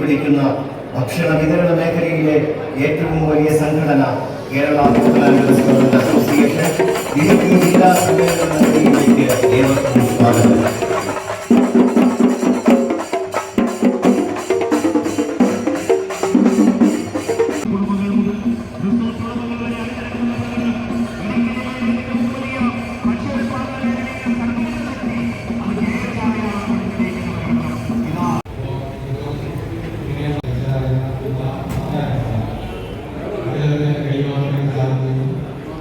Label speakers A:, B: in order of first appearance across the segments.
A: ഉയർത്തിപ്പിടിക്കുന്ന ഭക്ഷണ വിതരണ മേഖലയിലെ ഏറ്റവും വലിയ സംഘടന കേരള റെസ്റ്റോറന്റ് അസോസിയേഷൻ ഇടുക്കി ജില്ലാ സമ്മേളനത്തിലേക്ക് ഏവർക്കും സ്വാഗതം.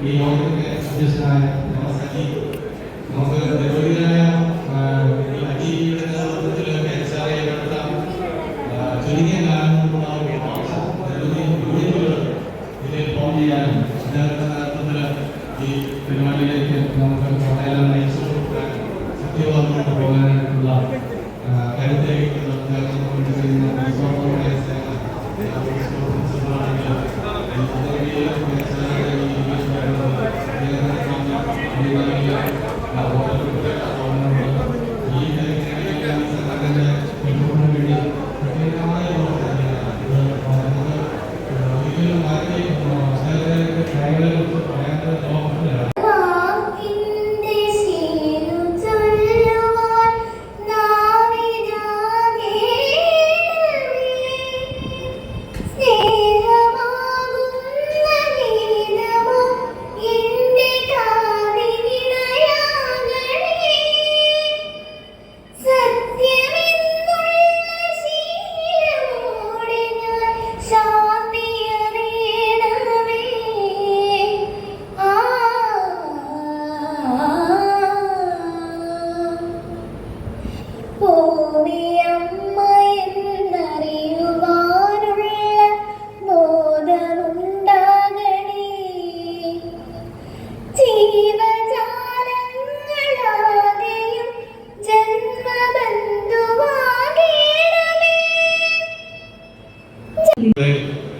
B: ഈ യോഗത്തിന്റെ അധ്യക്ഷനായ നമുക്ക് നിരവധിയായ അതിജീവിയുടെ നേതൃത്വത്തിൽ ചുരുങ്ങിയ കാലം കൊണ്ടുള്ള നിരവധി യൂണിറ്റുകൾ ഇതിൽ ഫോം ചെയ്യാനും അദ്ദേഹത്തിന്റെ നേതൃത്വത്തിൽ ഈ പരിപാടിയിലേക്ക് നമുക്ക് പ്രളയം നയിച്ചു കൊടുക്കാനും സത്യവാദം പോകാനായിട്ടുള്ള കരുത്തേക്ക്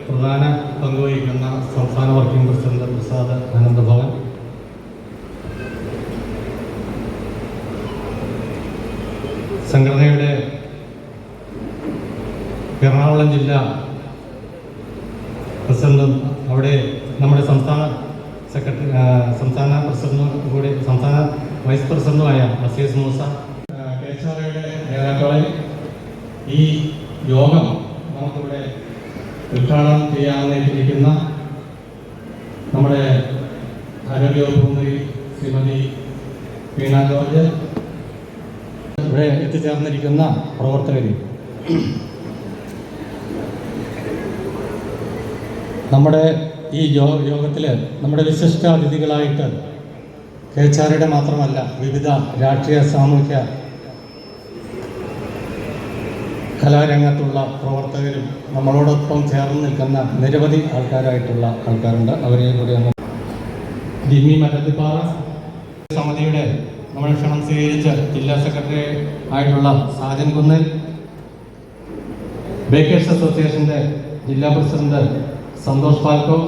B: പ്രധാന പങ്കുവഹിക്കുന്ന സംസ്ഥാന വർക്കിംഗ് പ്രസിഡന്റ് പ്രസാദ് ആനന്ദഭവൻ, സംഘടനയുടെ എറണാകുളം ജില്ലാ പ്രസിഡന്റും അവിടെ നമ്മുടെ സംസ്ഥാന പ്രസിഡന്റും കൂടി സംസ്ഥാന വൈസ് പ്രസിഡന്റുമായ അസീസ് മൂസ, കേശവയുടെ നേതാക്കളെ, ഈ യോഗം നമുക്കിവിടെ ഉദ്ഘാടനം ചെയ്യാനിരിക്കുന്ന നമ്മുടെ ആരോഗ്യവകുപ്പ് മന്ത്രി ശ്രീമതി വീണ ജോർജ്, ഇവിടെ എത്തിച്ചേർന്നിരിക്കുന്ന പ്രവർത്തകർ, നമ്മുടെ ഈ യോഗത്തിൽ നമ്മുടെ വിശിഷ്ട അതിഥികളായിട്ട് കേച്ചാരുടെ മാത്രമല്ല വിവിധ രാഷ്ട്രീയ സാമൂഹ്യ കലാരംഗത്തുള്ള പ്രവർത്തകരും നമ്മളോടൊപ്പം ചേർന്ന് നിൽക്കുന്ന നിരവധി ആൾക്കാരുണ്ട്. അവരെ കൂടി ഒന്ന് ജിമ്മി മറ്റത്തിപ്പാറ സമിതിയുടെ നമ്മുടെ ക്ഷണം സ്വീകരിച്ച ജില്ലാ സെക്രട്ടറി ആയിട്ടുള്ള സാജൻ കുന്നൽ, ബേക്കേഴ്സ് അസോസിയേഷൻ്റെ ജില്ലാ പ്രസിഡന്റ് സന്തോഷ് പാൽക്കോ,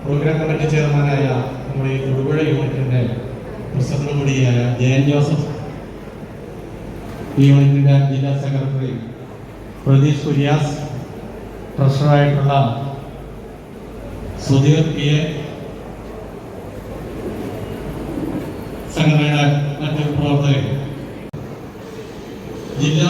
B: പ്രോഗ്രാം കമ്മിറ്റി ചെയർമാനായ നമ്മുടെ ഈ തൊടുപുഴ യൂണിറ്റിൻ്റെ പ്രസിഡന്റ് കൂടിയായ ജയൻ ജോസഫ്, ഈ യൂണിറ്റിൻ്റെ ജില്ലാ സെക്രട്ടറി പ്രതീഷ് കുര്യാസ്, ട്രഷററായിട്ടുള്ള സുധീർ പി എ, സംഘടനയുടെ മറ്റ് പ്രവർത്തകർ, ജില്ലാ